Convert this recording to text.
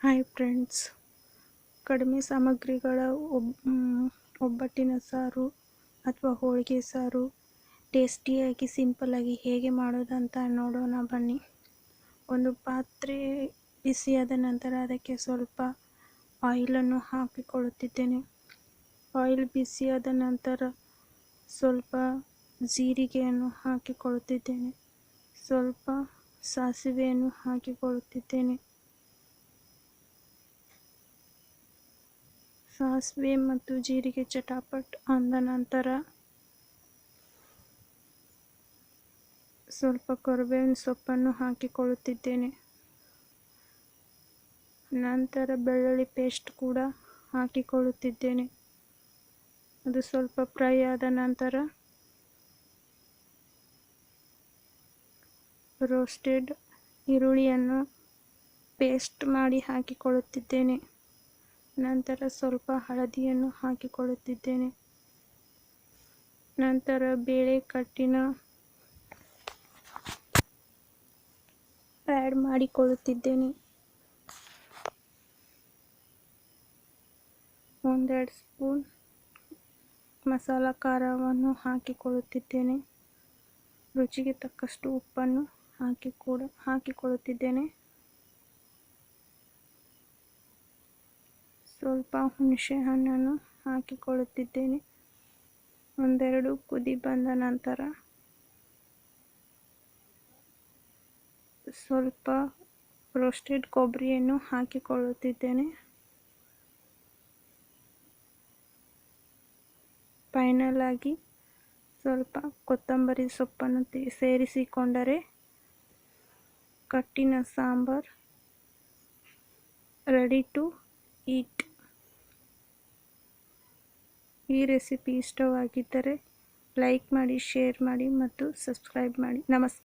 Hi friends, ಕಡಿಮೆ ಸಾಮಗ್ರಿಗಳ ಒಬ್ಬಟ್ಟಿನ ಸಾರು ಅಥವಾ ಹೋಳಿಗೆ ಸಾರು ಟೇಸ್ಟಿಯಾಗಿ ಸಿಂಪಲ್ಲಾಗಿ ಹೇಗೆ ಮಾಡೋದಂತ ನೋಡೋಣ ಬನ್ನಿ. ಒಂದು ಪಾತ್ರೆ ಬಿಸಿಯಾದ ನಂತರ ಅದಕ್ಕೆ ಸ್ವಲ್ಪ ಆಯಿಲನ್ನು ಹಾಕಿಕೊಳ್ಳುತ್ತಿದ್ದೇನೆ. ಆಯಿಲ್ ಬಿಸಿಯಾದ ನಂತರ ಸ್ವಲ್ಪ ಜೀರಿಗೆಯನ್ನು ಹಾಕಿಕೊಳ್ಳುತ್ತಿದ್ದೇನೆ. ಸ್ವಲ್ಪ ಸಾಸಿವೆಯನ್ನು ಹಾಕಿಕೊಳ್ಳುತ್ತಿದ್ದೇನೆ. ಸಾಸಿವೆ ಮತ್ತು ಜೀರಿಗೆ ಚಟಾಪಟ್ ಅಂದ ನಂತರ ಸ್ವಲ್ಪ ಕರಿಬೇವಿನ ಸೊಪ್ಪನ್ನು ಹಾಕಿಕೊಳ್ಳುತ್ತಿದ್ದೇನೆ. ನಂತರ ಬೆಳ್ಳುಳ್ಳಿ ಪೇಸ್ಟ್ ಕೂಡ ಹಾಕಿಕೊಳ್ಳುತ್ತಿದ್ದೇನೆ. ಅದು ಸ್ವಲ್ಪ ಫ್ರೈ ಆದ ನಂತರ ರೋಸ್ಟೆಡ್ ಈರುಳ್ಳಿಯನ್ನು ಪೇಸ್ಟ್ ಮಾಡಿ ಹಾಕಿಕೊಳ್ಳುತ್ತಿದ್ದೇನೆ. ನಂತರ ಸ್ವಲ್ಪ ಹಳದಿಯನ್ನು ಹಾಕಿಕೊಳ್ಳುತ್ತಿದ್ದೇನೆ. ನಂತರ ಬೇಳೆ ಕಟ್ಟಿನ ಆ್ಯಡ್ ಮಾಡಿಕೊಳ್ಳುತ್ತಿದ್ದೇನೆ. 1-2 ಸ್ಪೂನ್ ಮಸಾಲ ಖಾರವನ್ನು ಹಾಕಿಕೊಳ್ಳುತ್ತಿದ್ದೇನೆ. ರುಚಿಗೆ ತಕ್ಕಷ್ಟು ಉಪ್ಪನ್ನು ಹಾಕಿಕೊಳ್ಳುತ್ತಿದ್ದೇನೆ. ಸ್ವಲ್ಪ ಹುಣಸೆ ಹಣ್ಣನ್ನು ಹಾಕಿಕೊಳ್ಳುತ್ತಿದ್ದೇನೆ. ಒಂದೆರಡು ಕುದಿ ಬಂದ ನಂತರ ಸ್ವಲ್ಪ ರೋಸ್ಟೆಡ್ ಕೊಬ್ಬರಿಯನ್ನು ಹಾಕಿಕೊಳ್ಳುತ್ತಿದ್ದೇನೆ. ಫೈನಲ್ ಆಗಿ ಸ್ವಲ್ಪ ಕೊತ್ತಂಬರಿ ಸೊಪ್ಪನ್ನು ಸೇರಿಸಿಕೊಂಡರೆ ಕಟ್ಟಿನ ಸಾಂಬಾರ್ ರೆಡಿ ಟು ಈಟ್. ಈ ರೆಸಿಪಿ ಇಷ್ಟವಾಗಿದ್ದರೆ ಲೈಕ್ ಮಾಡಿ, ಶೇರ್ ಮಾಡಿ ಮತ್ತು ಸಬ್ಸ್ಕ್ರೈಬ್ ಮಾಡಿ. ನಮಸ್ಕಾರ.